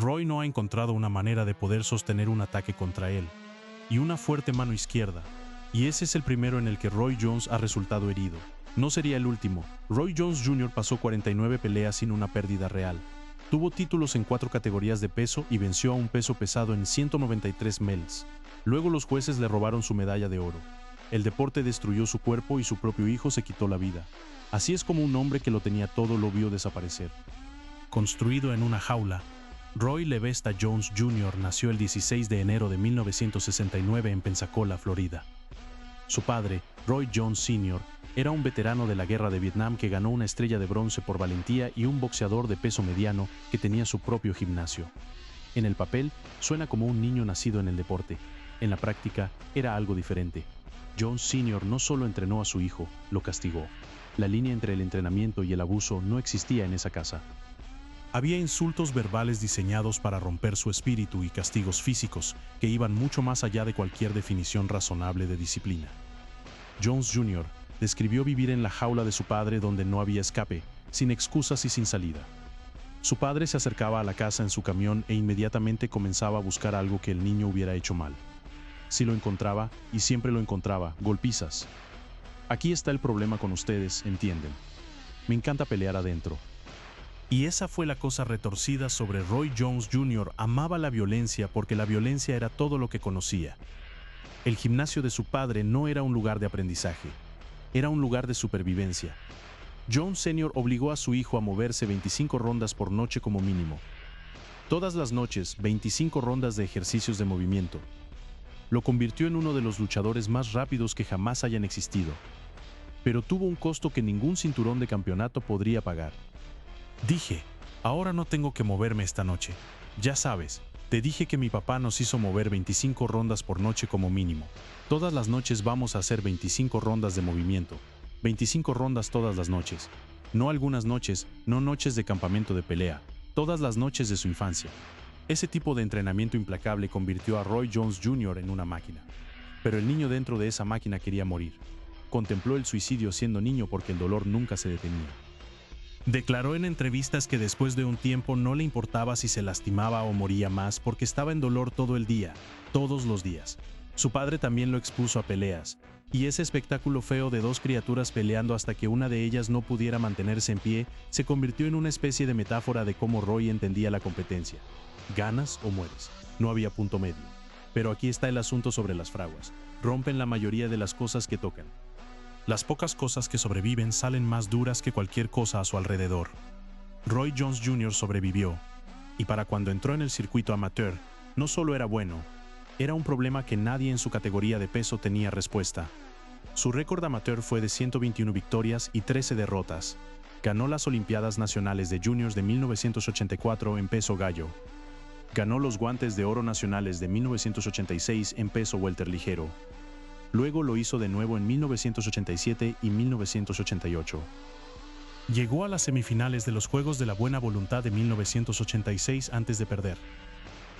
Roy no ha encontrado una manera de poder sostener un ataque contra él, y una fuerte mano izquierda, y ese es el primero en el que Roy Jones ha resultado herido. No sería el último. Roy Jones Jr. pasó 49 peleas sin una pérdida real. Tuvo títulos en 4 categorías de peso y venció a un peso pesado en 193 mels. Luego los jueces le robaron su medalla de oro. El deporte destruyó su cuerpo y su propio hijo se quitó la vida. Así es como un hombre que lo tenía todo lo vio desaparecer. Construido en una jaula, Roy Levesta Jones Jr. nació el 16 de enero de 1969 en Pensacola, Florida. Su padre, Roy Jones Sr., era un veterano de la guerra de Vietnam que ganó una estrella de bronce por valentía y un boxeador de peso mediano que tenía su propio gimnasio. En el papel, suena como un niño nacido en el deporte. En la práctica, era algo diferente. Jones Sr. no solo entrenó a su hijo, lo castigó. La línea entre el entrenamiento y el abuso no existía en esa casa. Había insultos verbales diseñados para romper su espíritu y castigos físicos que iban mucho más allá de cualquier definición razonable de disciplina. Jones Jr. describió vivir en la jaula de su padre donde no había escape, sin excusas y sin salida. Su padre se acercaba a la casa en su camión e inmediatamente comenzaba a buscar algo que el niño hubiera hecho mal. Si lo encontraba, y siempre lo encontraba, golpizas. Aquí está el problema con ustedes, entienden. Me encanta pelear adentro. Y esa fue la cosa retorcida sobre Roy Jones Jr. Amaba la violencia porque la violencia era todo lo que conocía. El gimnasio de su padre no era un lugar de aprendizaje, era un lugar de supervivencia. Jones Sr. obligó a su hijo a moverse 25 rondas por noche como mínimo. Todas las noches, 25 rondas de ejercicios de movimiento. Lo convirtió en uno de los luchadores más rápidos que jamás hayan existido. Pero tuvo un costo que ningún cinturón de campeonato podría pagar. Dije, ahora no tengo que moverme esta noche. Ya sabes, te dije que mi papá nos hizo mover 25 rondas por noche como mínimo. Todas las noches vamos a hacer 25 rondas de movimiento. 25 rondas todas las noches. No algunas noches, no noches de campamento de pelea. Todas las noches de su infancia. Ese tipo de entrenamiento implacable convirtió a Roy Jones Jr. en una máquina. Pero el niño dentro de esa máquina quería morir. Contempló el suicidio siendo niño porque el dolor nunca se detenía. Declaró en entrevistas que después de un tiempo no le importaba si se lastimaba o moría más porque estaba en dolor todo el día, todos los días. Su padre también lo expuso a peleas, y ese espectáculo feo de dos criaturas peleando hasta que una de ellas no pudiera mantenerse en pie se convirtió en una especie de metáfora de cómo Roy entendía la competencia. Ganas o mueres, no había punto medio. Pero aquí está el asunto sobre las fraguas. Rompen la mayoría de las cosas que tocan. Las pocas cosas que sobreviven salen más duras que cualquier cosa a su alrededor. Roy Jones Jr. sobrevivió, y para cuando entró en el circuito amateur, no solo era bueno, era un problema que nadie en su categoría de peso tenía respuesta. Su récord amateur fue de 121 victorias y 13 derrotas. Ganó las Olimpiadas Nacionales de Juniors de 1984 en peso gallo. Ganó los Guantes de Oro Nacionales de 1986 en peso welter ligero. Luego lo hizo de nuevo en 1987 y 1988. Llegó a las semifinales de los Juegos de la Buena Voluntad de 1986 antes de perder.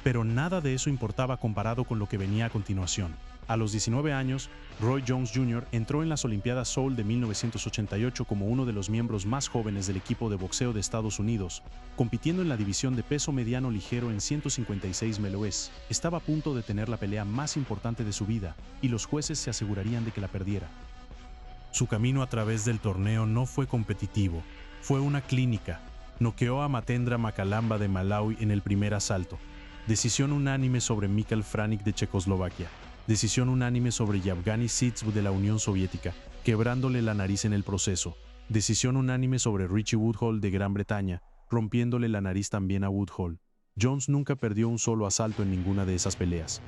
Pero nada de eso importaba comparado con lo que venía a continuación. A los 19 años, Roy Jones Jr. entró en las Olimpiadas Seoul de 1988 como uno de los miembros más jóvenes del equipo de boxeo de Estados Unidos, compitiendo en la división de peso mediano ligero en 156 meloes. Estaba a punto de tener la pelea más importante de su vida, y los jueces se asegurarían de que la perdiera. Su camino a través del torneo no fue competitivo, fue una clínica. Noqueó a Matendra Makalamba de Malaui en el primer asalto. Decisión unánime sobre Mikhail Franik de Checoslovaquia. Decisión unánime sobre Yevgeny Sitsbu de la Unión Soviética, quebrándole la nariz en el proceso. Decisión unánime sobre Richie Woodhall de Gran Bretaña, rompiéndole la nariz también a Woodhall. Jones nunca perdió un solo asalto en ninguna de esas peleas.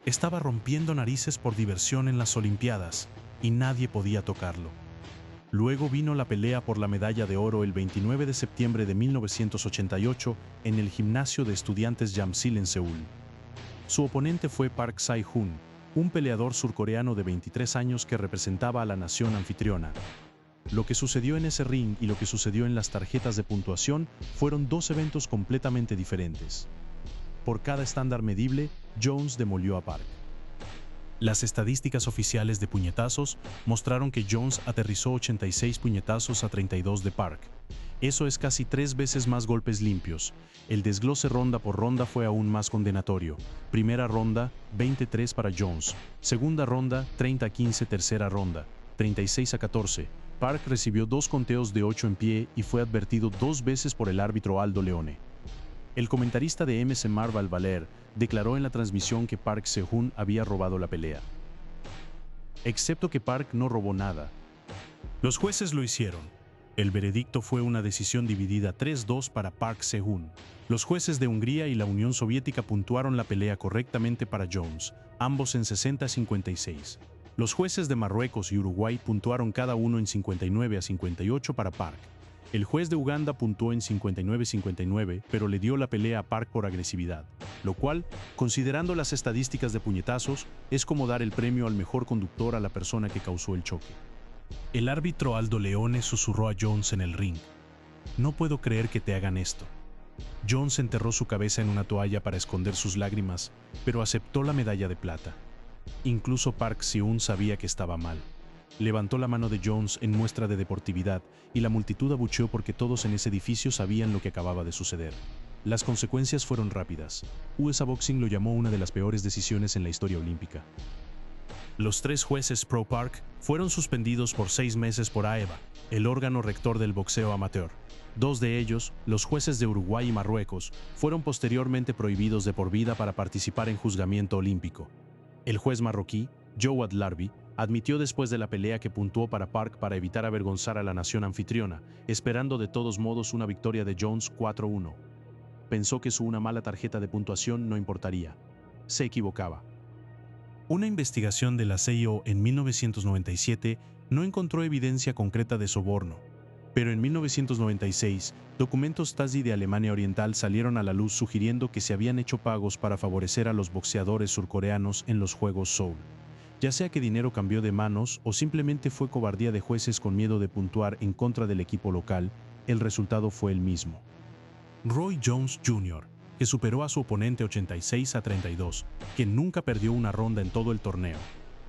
Estaba rompiendo narices por diversión en las Olimpiadas, y nadie podía tocarlo. Luego vino la pelea por la medalla de oro el 29 de septiembre de 1988 en el gimnasio de estudiantes Jamsil en Seúl. Su oponente fue Park Sae-hoon, un peleador surcoreano de 23 años que representaba a la nación anfitriona. Lo que sucedió en ese ring y lo que sucedió en las tarjetas de puntuación fueron dos eventos completamente diferentes. Por cada estándar medible, Jones demolió a Park. Las estadísticas oficiales de puñetazos mostraron que Jones aterrizó 86 puñetazos a 32 de Park. Eso es casi 3 veces más golpes limpios. El desglose ronda por ronda fue aún más condenatorio. Primera ronda, 23 para Jones. Segunda ronda, 30-15. Tercera ronda, 36-14. Park recibió 2 conteos de 8 en pie y fue advertido 2 veces por el árbitro Aldo Leone. El comentarista de MC Marval Valer declaró en la transmisión que Park Se-Hoon había robado la pelea. Excepto que Park no robó nada. Los jueces lo hicieron. El veredicto fue una decisión dividida 3-2 para Park Se-Hoon. Los jueces de Hungría y la Unión Soviética puntuaron la pelea correctamente para Jones, ambos en 60-56. Los jueces de Marruecos y Uruguay puntuaron cada uno en 59-58 para Park. El juez de Uganda puntuó en 59-59, pero le dio la pelea a Park por agresividad, lo cual, considerando las estadísticas de puñetazos, es como dar el premio al mejor conductor a la persona que causó el choque. El árbitro Aldo Leone susurró a Jones en el ring: "No puedo creer que te hagan esto". Jones enterró su cabeza en una toalla para esconder sus lágrimas, pero aceptó la medalla de plata. Incluso Park Se-Hoon sabía que estaba mal. Levantó la mano de Jones en muestra de deportividad y la multitud abucheó porque todos en ese edificio sabían lo que acababa de suceder. Las consecuencias fueron rápidas. USA Boxing lo llamó una de las peores decisiones en la historia olímpica. Los 3 jueces pro Park fueron suspendidos por 6 meses por AEBA, el órgano rector del boxeo amateur. 2 de ellos, los jueces de Uruguay y Marruecos, fueron posteriormente prohibidos de por vida para participar en juzgamiento olímpico. El juez marroquí, Jawad Larbi, admitió después de la pelea que puntuó para Park para evitar avergonzar a la nación anfitriona, esperando de todos modos una victoria de Jones 4-1. Pensó que una mala tarjeta de puntuación no importaría. Se equivocaba. Una investigación de la CIO en 1997 no encontró evidencia concreta de soborno, pero en 1996, documentos Stasi de Alemania Oriental salieron a la luz sugiriendo que se habían hecho pagos para favorecer a los boxeadores surcoreanos en los Juegos Seoul. Ya sea que dinero cambió de manos o simplemente fue cobardía de jueces con miedo de puntuar en contra del equipo local, el resultado fue el mismo. Roy Jones Jr., que superó a su oponente 86-32, que nunca perdió una ronda en todo el torneo,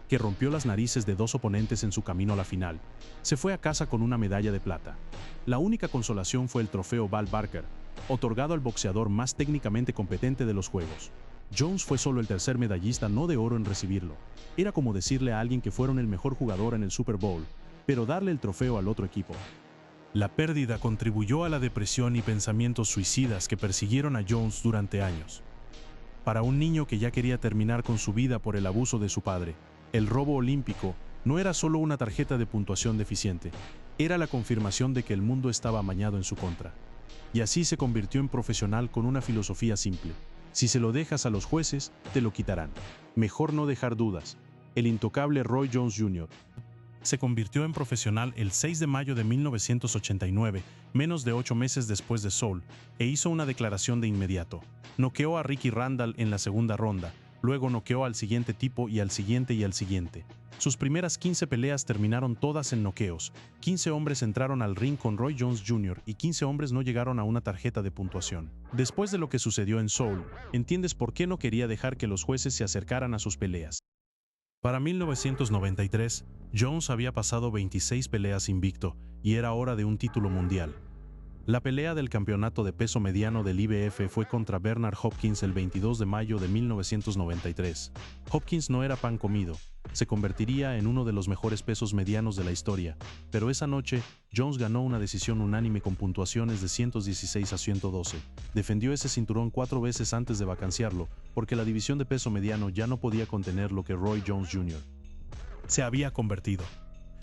que rompió las narices de 2 oponentes en su camino a la final, se fue a casa con una medalla de plata. La única consolación fue el trofeo Val Barker, otorgado al boxeador más técnicamente competente de los Juegos. Jones fue solo el tercer medallista no de oro en recibirlo. Era como decirle a alguien que fueron el mejor jugador en el Super Bowl, pero darle el trofeo al otro equipo. La pérdida contribuyó a la depresión y pensamientos suicidas que persiguieron a Jones durante años. Para un niño que ya quería terminar con su vida por el abuso de su padre, el robo olímpico no era solo una tarjeta de puntuación deficiente, era la confirmación de que el mundo estaba amañado en su contra. Y así se convirtió en profesional con una filosofía simple: si se lo dejas a los jueces, te lo quitarán. Mejor no dejar dudas. El intocable Roy Jones Jr. se convirtió en profesional el 6 de mayo de 1989, menos de 8 meses después de Seoul, e hizo una declaración de inmediato. Noqueó a Ricky Randall en la segunda ronda, luego noqueó al siguiente tipo y al siguiente y al siguiente. Sus primeras 15 peleas terminaron todas en noqueos. 15 hombres entraron al ring con Roy Jones Jr. y 15 hombres no llegaron a una tarjeta de puntuación. Después de lo que sucedió en Seoul, entiendes por qué no quería dejar que los jueces se acercaran a sus peleas. Para 1993, Jones había pasado 26 peleas invicto y era hora de un título mundial. La pelea del campeonato de peso mediano del IBF fue contra Bernard Hopkins el 22 de mayo de 1993. Hopkins no era pan comido, se convertiría en uno de los mejores pesos medianos de la historia, pero esa noche, Jones ganó una decisión unánime con puntuaciones de 116-112. Defendió ese cinturón 4 veces antes de vacanciarlo, porque la división de peso mediano ya no podía contener lo que Roy Jones Jr. se había convertido.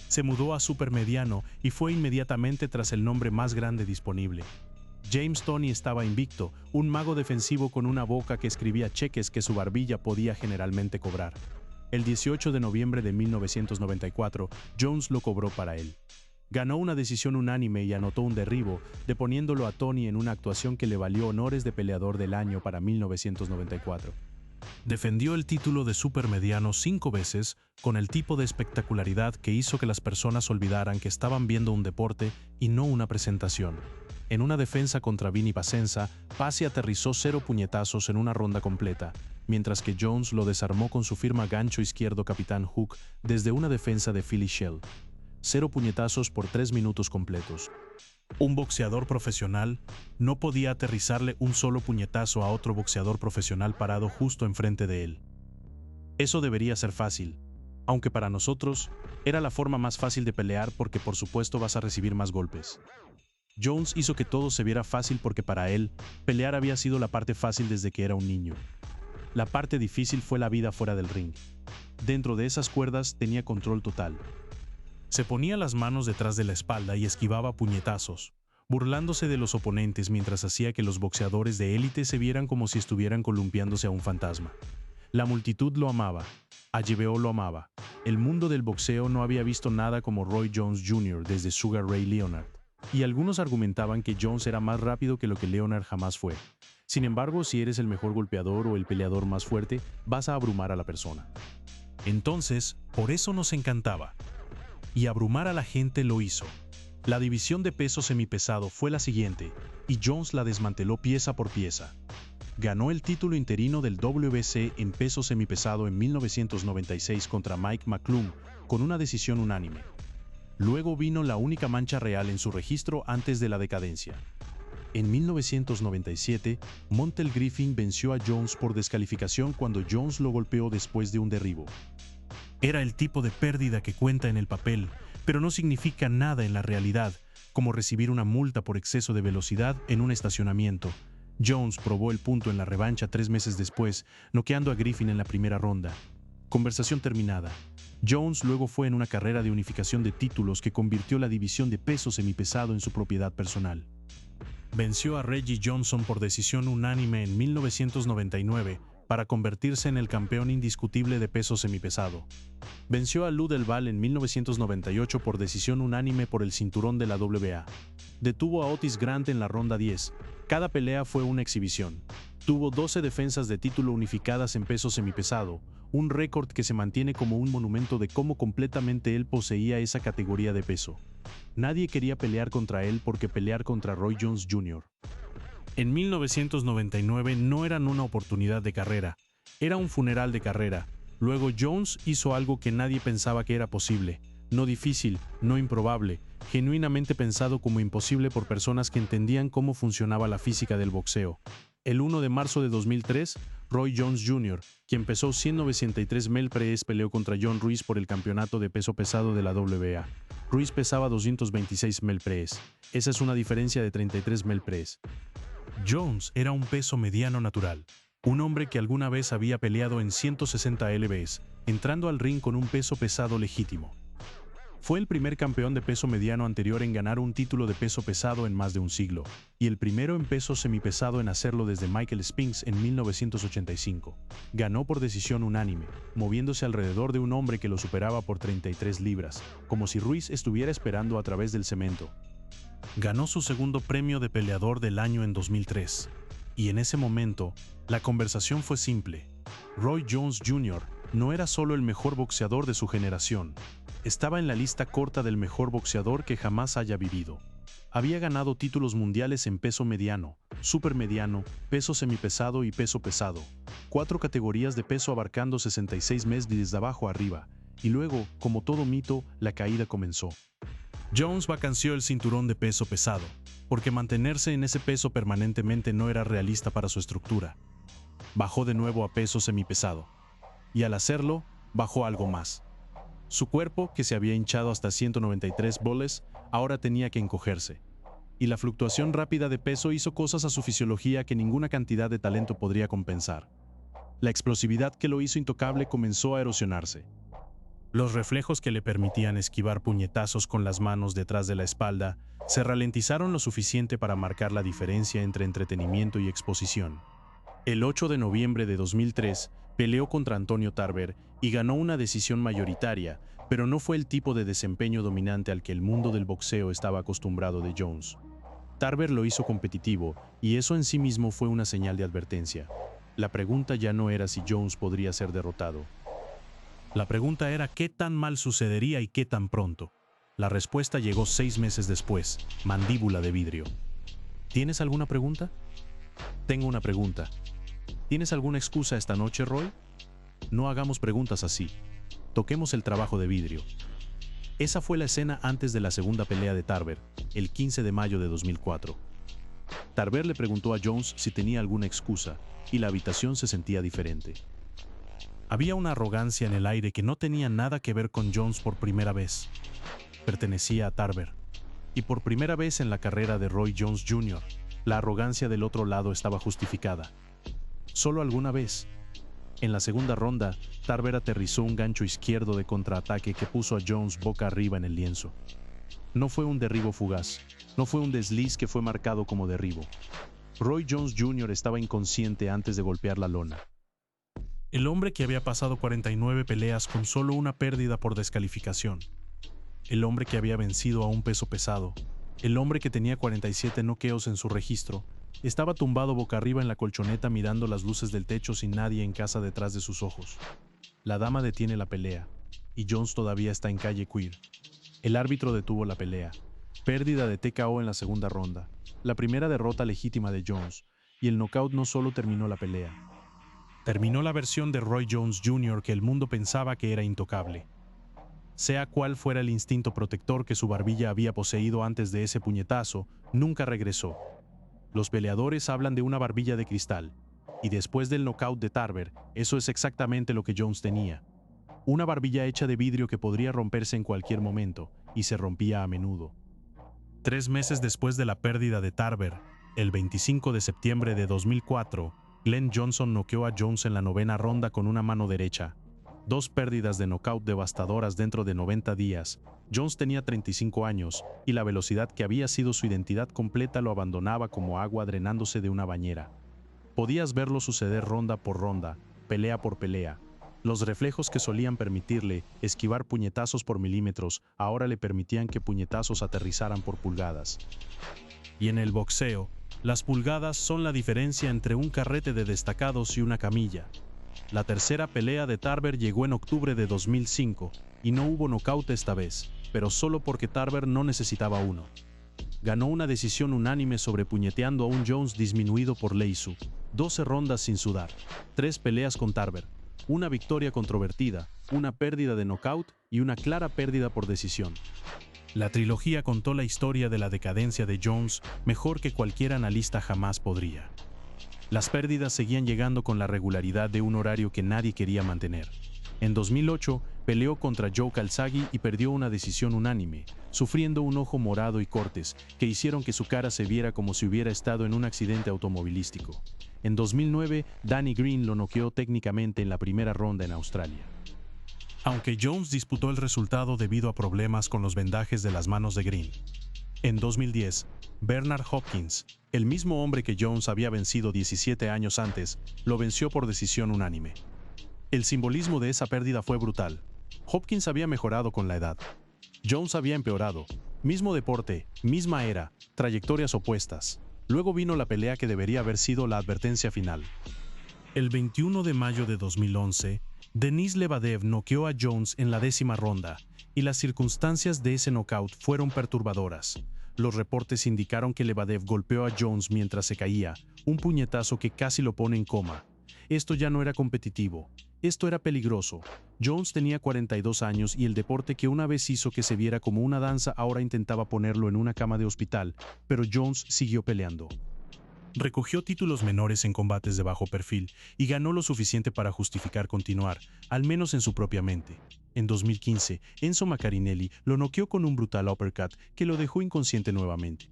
Se mudó a supermediano y fue inmediatamente tras el nombre más grande disponible. James Toney estaba invicto, un mago defensivo con una boca que escribía cheques que su barbilla podía generalmente cobrar. El 18 de noviembre de 1994, Jones lo cobró para él. Ganó una decisión unánime y anotó un derribo, deponiéndolo a Toney en una actuación que le valió honores de peleador del año para 1994. Defendió el título de supermediano 5 veces con el tipo de espectacularidad que hizo que las personas olvidaran que estaban viendo un deporte y no una presentación. En una defensa contra Vinny Pacenza, Paci aterrizó 0 puñetazos en una ronda completa, mientras que Jones lo desarmó con su firme gancho izquierdo Capitán Hook desde una defensa de Philly Shell. 0 puñetazos por 3 minutos completos. Un boxeador profesional no podía aterrizarle un solo puñetazo a otro boxeador profesional parado justo enfrente de él. Eso debería ser fácil, aunque para nosotros era la forma más fácil de pelear porque por supuesto vas a recibir más golpes. Jones hizo que todo se viera fácil porque para él, pelear había sido la parte fácil desde que era un niño. La parte difícil fue la vida fuera del ring. Dentro de esas cuerdas tenía control total. Se ponía las manos detrás de la espalda y esquivaba puñetazos, burlándose de los oponentes mientras hacía que los boxeadores de élite se vieran como si estuvieran columpiándose a un fantasma. La multitud lo amaba. HBO lo amaba. El mundo del boxeo no había visto nada como Roy Jones Jr. desde Sugar Ray Leonard. Y algunos argumentaban que Jones era más rápido que lo que Leonard jamás fue. Sin embargo, si eres el mejor golpeador o el peleador más fuerte, vas a abrumar a la persona. Entonces, por eso nos encantaba. Y abrumar a la gente lo hizo. La división de peso semipesado fue la siguiente, y Jones la desmanteló pieza por pieza. Ganó el título interino del WBC en peso semipesado en 1996 contra Mike McClung con una decisión unánime. Luego vino la única mancha real en su registro antes de la decadencia. En 1997, Montel Griffin venció a Jones por descalificación cuando Jones lo golpeó después de un derribo. Era el tipo de pérdida que cuenta en el papel, pero no significa nada en la realidad, como recibir una multa por exceso de velocidad en un estacionamiento. Jones probó el punto en la revancha 3 meses después, noqueando a Griffin en la primera ronda. Conversación terminada. Jones luego fue en una carrera de unificación de títulos que convirtió la división de peso semipesado en su propiedad personal. Venció a Reggie Johnson por decisión unánime en 1999 para convertirse en el campeón indiscutible de peso semipesado. Venció a Lou Del Val en 1998 por decisión unánime por el cinturón de la WBA. Detuvo a Otis Grant en la ronda 10. Cada pelea fue una exhibición. Tuvo 12 defensas de título unificadas en peso semipesado, un récord que se mantiene como un monumento de cómo completamente él poseía esa categoría de peso. Nadie quería pelear contra él porque pelear contra Roy Jones Jr. En 1999 no eran una oportunidad de carrera, era un funeral de carrera. Luego Jones hizo algo que nadie pensaba que era posible, no difícil, no improbable, genuinamente pensado como imposible por personas que entendían cómo funcionaba la física del boxeo. El 1 de marzo de 2003, Roy Jones Jr., quien pesó 193 melpres, peleó contra John Ruiz por el campeonato de peso pesado de la WBA. Ruiz pesaba 226 melpres. Esa es una diferencia de 33 melpres. Jones era un peso mediano natural, un hombre que alguna vez había peleado en 160 lbs, entrando al ring con un peso pesado legítimo. Fue el primer campeón de peso mediano anterior en ganar un título de peso pesado en más de un siglo, y el primero en peso semipesado en hacerlo desde Michael Spinks en 1985. Ganó por decisión unánime, moviéndose alrededor de un hombre que lo superaba por 33 libras, como si Ruiz estuviera esperando a través del cemento. Ganó su segundo premio de peleador del año en 2003, y en ese momento, la conversación fue simple. Roy Jones Jr. no era solo el mejor boxeador de su generación, estaba en la lista corta del mejor boxeador que jamás haya vivido. Había ganado títulos mundiales en peso mediano, supermediano, peso semipesado y peso pesado, 4 categorías de peso abarcando 66 meses desde abajo a arriba, y luego, como todo mito, la caída comenzó. Jones vacanció el cinturón de peso pesado, porque mantenerse en ese peso permanentemente no era realista para su estructura. Bajó de nuevo a peso semipesado, y al hacerlo, bajó algo más. Su cuerpo, que se había hinchado hasta 193 boles, ahora tenía que encogerse. Y la fluctuación rápida de peso hizo cosas a su fisiología que ninguna cantidad de talento podría compensar. La explosividad que lo hizo intocable comenzó a erosionarse. Los reflejos que le permitían esquivar puñetazos con las manos detrás de la espalda se ralentizaron lo suficiente para marcar la diferencia entre entretenimiento y exposición. El 8 de noviembre de 2003, peleó contra Antonio Tarver y ganó una decisión mayoritaria, pero no fue el tipo de desempeño dominante al que el mundo del boxeo estaba acostumbrado de Jones. Tarver lo hizo competitivo, y eso en sí mismo fue una señal de advertencia. La pregunta ya no era si Jones podría ser derrotado. La pregunta era qué tan mal sucedería y qué tan pronto. La respuesta llegó 6 meses después, mandíbula de vidrio. ¿Tienes alguna pregunta? Tengo una pregunta. ¿Tienes alguna excusa esta noche, Roy? No hagamos preguntas así. Toquemos el trabajo de vidrio. Esa fue la escena antes de la segunda pelea de Tarver, el 15 de mayo de 2004. Tarver le preguntó a Jones si tenía alguna excusa, y la habitación se sentía diferente. Había una arrogancia en el aire que no tenía nada que ver con Jones por primera vez. Pertenecía a Tarver. Y por primera vez en la carrera de Roy Jones Jr., la arrogancia del otro lado estaba justificada. Solo alguna vez. En la segunda ronda, Tarver aterrizó un gancho izquierdo de contraataque que puso a Jones boca arriba en el lienzo. No fue un derribo fugaz, no fue un desliz que fue marcado como derribo. Roy Jones Jr. estaba inconsciente antes de golpear la lona. El hombre que había pasado 49 peleas con solo una pérdida por descalificación. El hombre que había vencido a un peso pesado. El hombre que tenía 47 noqueos en su registro. Estaba tumbado boca arriba en la colchoneta mirando las luces del techo sin nadie en casa detrás de sus ojos. La dama detiene la pelea, y Jones todavía está en calle Queer. El árbitro detuvo la pelea. Pérdida de TKO en la segunda ronda. La primera derrota legítima de Jones, y el knockout no solo terminó la pelea. Terminó la versión de Roy Jones Jr. que el mundo pensaba que era intocable. Sea cual fuera el instinto protector que su barbilla había poseído antes de ese puñetazo, nunca regresó. Los peleadores hablan de una barbilla de cristal, y después del knockout de Tarver, eso es exactamente lo que Jones tenía. Una barbilla hecha de vidrio que podría romperse en cualquier momento, y se rompía a menudo. 3 meses después de la pérdida de Tarver, el 25 de septiembre de 2004, Glenn Johnson noqueó a Jones en la 9ª ronda con una mano derecha. 2 pérdidas de knockout devastadoras dentro de 90 días. Jones tenía 35 años, y la velocidad que había sido su identidad completa lo abandonaba como agua drenándose de una bañera. Podías verlo suceder ronda por ronda, pelea por pelea. Los reflejos que solían permitirle esquivar puñetazos por milímetros, ahora le permitían que puñetazos aterrizaran por pulgadas. Y en el boxeo, las pulgadas son la diferencia entre un carrete de destacados y una camilla. La tercera pelea de Tarver llegó en octubre de 2005, y no hubo nocaut esta vez, pero solo porque Tarver no necesitaba uno. Ganó una decisión unánime sobre puñeteando a un Jones disminuido por Leisu, 12 rondas sin sudar, 3 peleas con Tarver, una victoria controvertida, una pérdida de nocaut y una clara pérdida por decisión. La trilogía contó la historia de la decadencia de Jones mejor que cualquier analista jamás podría. Las pérdidas seguían llegando con la regularidad de un horario que nadie quería mantener. En 2008, peleó contra Joe Calzaghe y perdió una decisión unánime, sufriendo un ojo morado y cortes que hicieron que su cara se viera como si hubiera estado en un accidente automovilístico. En 2009, Danny Green lo noqueó técnicamente en la primera ronda en Australia. Aunque Jones disputó el resultado debido a problemas con los vendajes de las manos de Green. En 2010, Bernard Hopkins, el mismo hombre que Jones había vencido 17 años antes, lo venció por decisión unánime. El simbolismo de esa pérdida fue brutal. Hopkins había mejorado con la edad. Jones había empeorado. Mismo deporte, misma era, trayectorias opuestas. Luego vino la pelea que debería haber sido la advertencia final. El 21 de mayo de 2011, Denis Lebedev noqueó a Jones en la 10ª ronda, y las circunstancias de ese knockout fueron perturbadoras. Los reportes indicaron que Lebedev golpeó a Jones mientras se caía, un puñetazo que casi lo pone en coma. Esto ya no era competitivo. Esto era peligroso. Jones tenía 42 años y el deporte que una vez hizo que se viera como una danza ahora intentaba ponerlo en una cama de hospital, pero Jones siguió peleando. Recogió títulos menores en combates de bajo perfil y ganó lo suficiente para justificar continuar, al menos en su propia mente. En 2015, Enzo Maccarinelli lo noqueó con un brutal uppercut que lo dejó inconsciente nuevamente.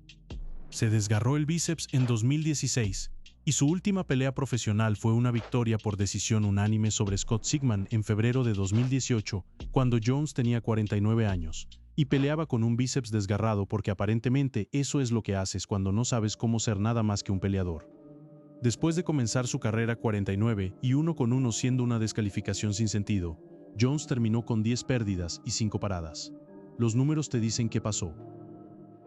Se desgarró el bíceps en 2016, y su última pelea profesional fue una victoria por decisión unánime sobre Scott Sigman en febrero de 2018, cuando Jones tenía 49 años, y peleaba con un bíceps desgarrado porque aparentemente eso es lo que haces cuando no sabes cómo ser nada más que un peleador. Después de comenzar su carrera 49 y 1-1 siendo una descalificación sin sentido, Jones terminó con 10 pérdidas y 5 paradas. Los números te dicen qué pasó.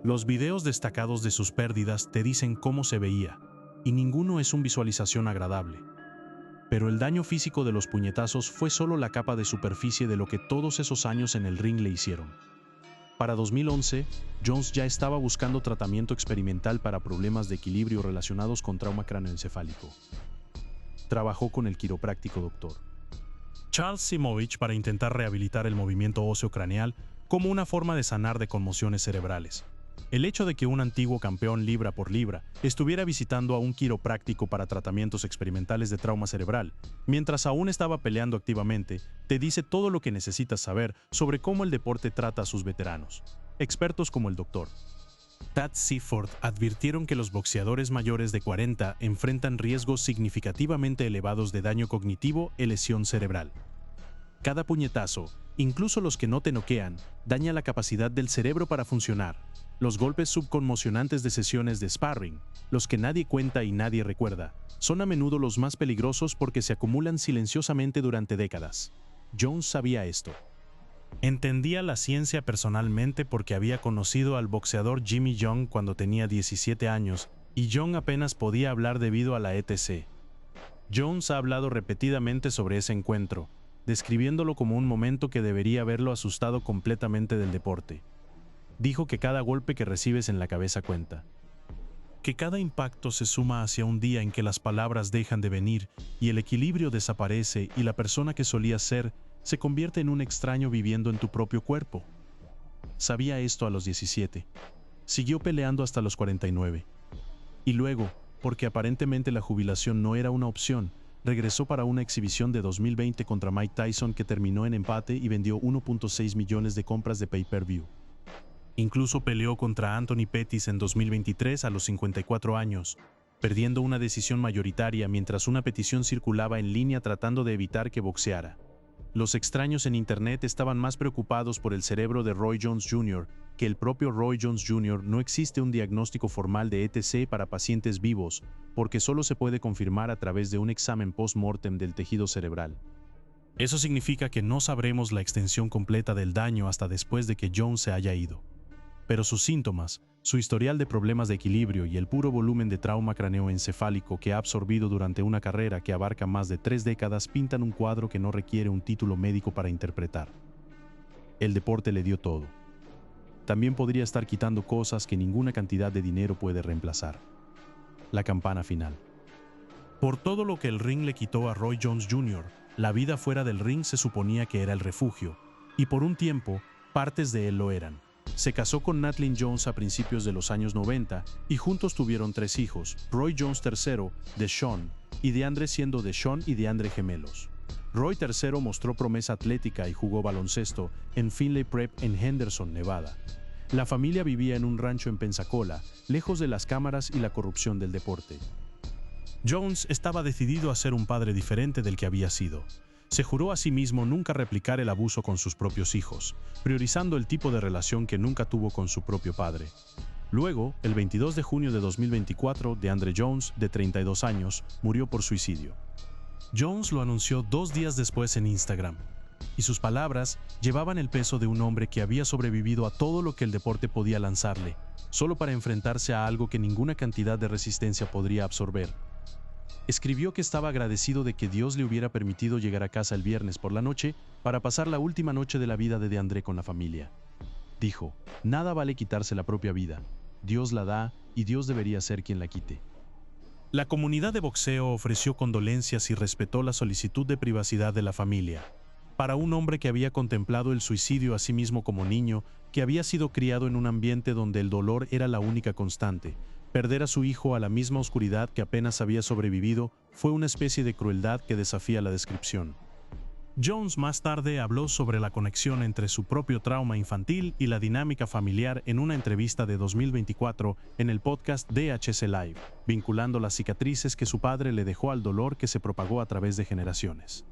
Los videos destacados de sus pérdidas te dicen cómo se veía, y ninguno es una visualización agradable. Pero el daño físico de los puñetazos fue solo la capa de superficie de lo que todos esos años en el ring le hicieron. Para 2011, Jones ya estaba buscando tratamiento experimental para problemas de equilibrio relacionados con trauma cráneoencefálico. Trabajó con el quiropráctico Dr. Charles Simovich para intentar rehabilitar el movimiento óseo craneal como una forma de sanar de conmociones cerebrales. El hecho de que un antiguo campeón libra por libra estuviera visitando a un quiropráctico para tratamientos experimentales de trauma cerebral, mientras aún estaba peleando activamente, te dice todo lo que necesitas saber sobre cómo el deporte trata a sus veteranos. Expertos como el Dr. Tad Seaford advirtieron que los boxeadores mayores de 40 enfrentan riesgos significativamente elevados de daño cognitivo y lesión cerebral. Cada puñetazo, incluso los que no te noquean, daña la capacidad del cerebro para funcionar. Los golpes subconmocionantes de sesiones de sparring, los que nadie cuenta y nadie recuerda, son a menudo los más peligrosos porque se acumulan silenciosamente durante décadas. Jones sabía esto. Entendía la ciencia personalmente porque había conocido al boxeador Jimmy Young cuando tenía 17 años y Young apenas podía hablar debido a la ETC. Jones ha hablado repetidamente sobre ese encuentro, describiéndolo como un momento que debería haberlo asustado completamente del deporte. Dijo que cada golpe que recibes en la cabeza cuenta. Que cada impacto se suma hacia un día en que las palabras dejan de venir y el equilibrio desaparece y la persona que solías ser se convierte en un extraño viviendo en tu propio cuerpo. Sabía esto a los 17. Siguió peleando hasta los 49. Y luego, porque aparentemente la jubilación no era una opción, regresó para una exhibición de 2020 contra Mike Tyson que terminó en empate y vendió 1.6 millones de compras de pay-per-view. Incluso peleó contra Anthony Pettis en 2023 a los 54 años, perdiendo una decisión mayoritaria mientras una petición circulaba en línea tratando de evitar que boxeara. Los extraños en Internet estaban más preocupados por el cerebro de Roy Jones Jr. que el propio Roy Jones Jr. No existe un diagnóstico formal de ETC para pacientes vivos, porque solo se puede confirmar a través de un examen post-mortem del tejido cerebral. Eso significa que no sabremos la extensión completa del daño hasta después de que Jones se haya ido. Pero sus síntomas, su historial de problemas de equilibrio y el puro volumen de trauma craneoencefálico que ha absorbido durante una carrera que abarca más de 3 décadas pintan un cuadro que no requiere un título médico para interpretar. El deporte le dio todo. También podría estar quitando cosas que ninguna cantidad de dinero puede reemplazar. La campana final. Por todo lo que el ring le quitó a Roy Jones Jr., la vida fuera del ring se suponía que era el refugio, y por un tiempo, partes de él lo eran. Se casó con Natalie Jones a principios de los años 90 y juntos tuvieron 3 hijos, Roy Jones III, DeShawn, y DeAndre siendo DeShawn y DeAndre gemelos. Roy III mostró promesa atlética y jugó baloncesto en Finley Prep en Henderson, Nevada. La familia vivía en un rancho en Pensacola, lejos de las cámaras y la corrupción del deporte. Jones estaba decidido a ser un padre diferente del que había sido. Se juró a sí mismo nunca replicar el abuso con sus propios hijos, priorizando el tipo de relación que nunca tuvo con su propio padre. Luego, el 22 de junio de 2024, DeAndre Jones, de 32 años, murió por suicidio. Jones lo anunció 2 días después en Instagram, y sus palabras llevaban el peso de un hombre que había sobrevivido a todo lo que el deporte podía lanzarle, solo para enfrentarse a algo que ninguna cantidad de resistencia podría absorber. Escribió que estaba agradecido de que Dios le hubiera permitido llegar a casa el viernes por la noche para pasar la última noche de la vida de DeAndre con la familia. Dijo, nada vale quitarse la propia vida. Dios la da y Dios debería ser quien la quite. La comunidad de boxeo ofreció condolencias y respetó la solicitud de privacidad de la familia. Para un hombre que había contemplado el suicidio a sí mismo como niño, que había sido criado en un ambiente donde el dolor era la única constante, perder a su hijo a la misma oscuridad que apenas había sobrevivido fue una especie de crueldad que desafía la descripción. Jones más tarde habló sobre la conexión entre su propio trauma infantil y la dinámica familiar en una entrevista de 2024 en el podcast DHC Live, vinculando las cicatrices que su padre le dejó al dolor que se propagó a través de generaciones.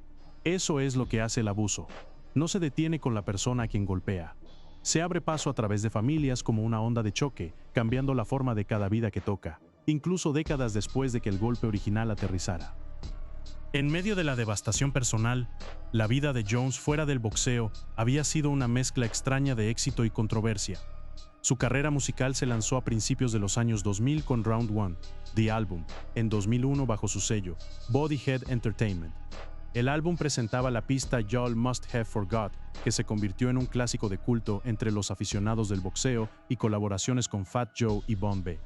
Eso es lo que hace el abuso. No se detiene con la persona a quien golpea. Se abre paso a través de familias como una onda de choque, cambiando la forma de cada vida que toca, incluso décadas después de que el golpe original aterrizara. En medio de la devastación personal, la vida de Jones fuera del boxeo había sido una mezcla extraña de éxito y controversia. Su carrera musical se lanzó a principios de los años 2000 con Round One, The Album, en 2001 bajo su sello, Bodyhead Entertainment. El álbum presentaba la pista Y'all Must Have Forgot, que se convirtió en un clásico de culto entre los aficionados del boxeo y colaboraciones con Fat Joe y Bun B.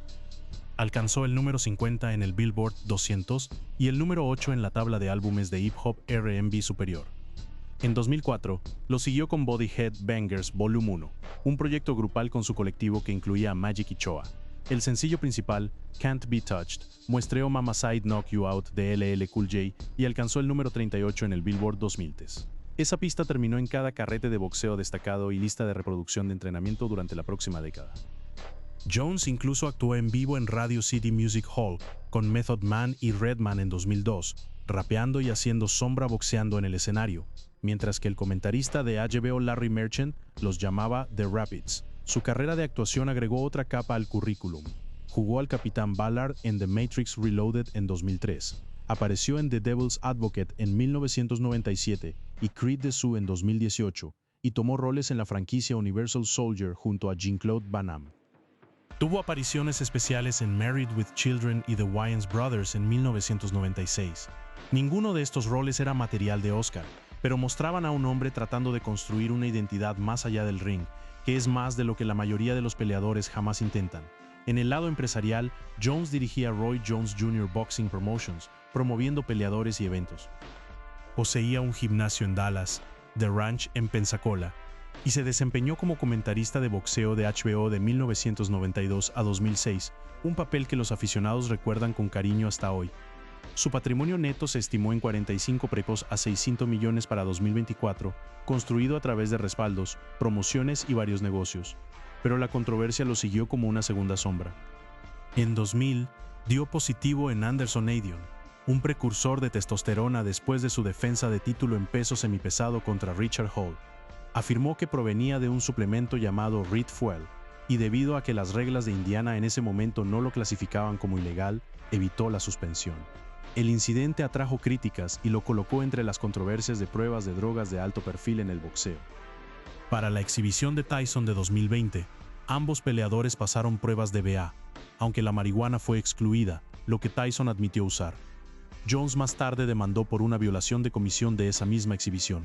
Alcanzó el número 50 en el Billboard 200 y el número 8 en la tabla de álbumes de hip hop R&B superior. En 2004, lo siguió con Body Head Bangers Volume 1, un proyecto grupal con su colectivo que incluía a Magic y Choa. El sencillo principal, Can't Be Touched, muestreó Mama Side Knock You Out de LL Cool J y alcanzó el número 38 en el Billboard 2000. Esa pista terminó en cada carrete de boxeo destacado y lista de reproducción de entrenamiento durante la próxima década. Jones incluso actuó en vivo en Radio City Music Hall con Method Man y Redman en 2002, rapeando y haciendo sombra boxeando en el escenario, mientras que el comentarista de HBO Larry Merchant los llamaba The Rapids. Su carrera de actuación agregó otra capa al currículum. Jugó al Capitán Ballard en The Matrix Reloaded en 2003, apareció en The Devil's Advocate en 1997 y Creed the Zoo en 2018, y tomó roles en la franquicia Universal Soldier junto a Jean-Claude Van Damme. Tuvo apariciones especiales en Married with Children y The Wayans Brothers en 1996. Ninguno de estos roles era material de Oscar, pero mostraban a un hombre tratando de construir una identidad más allá del ring, que es más de lo que la mayoría de los peleadores jamás intentan. En el lado empresarial, Jones dirigía Roy Jones Jr. Boxing Promotions, promoviendo peleadores y eventos. Poseía un gimnasio en Dallas, The Ranch en Pensacola, y se desempeñó como comentarista de boxeo de HBO de 1992 a 2006, un papel que los aficionados recuerdan con cariño hasta hoy. Su patrimonio neto se estimó en 45 prepos a 600 millones para 2024, construido a través de respaldos, promociones y varios negocios, pero la controversia lo siguió como una segunda sombra. En 2000, dio positivo en Anderson Adion, un precursor de testosterona después de su defensa de título en peso semipesado contra Richard Hall. Afirmó que provenía de un suplemento llamado Red Fuel, y debido a que las reglas de Indiana en ese momento no lo clasificaban como ilegal, evitó la suspensión. El incidente atrajo críticas y lo colocó entre las controversias de pruebas de drogas de alto perfil en el boxeo. Para la exhibición de Tyson de 2020, ambos peleadores pasaron pruebas de BA, aunque la marihuana fue excluida, lo que Tyson admitió usar. Jones más tarde demandó por una violación de comisión de esa misma exhibición.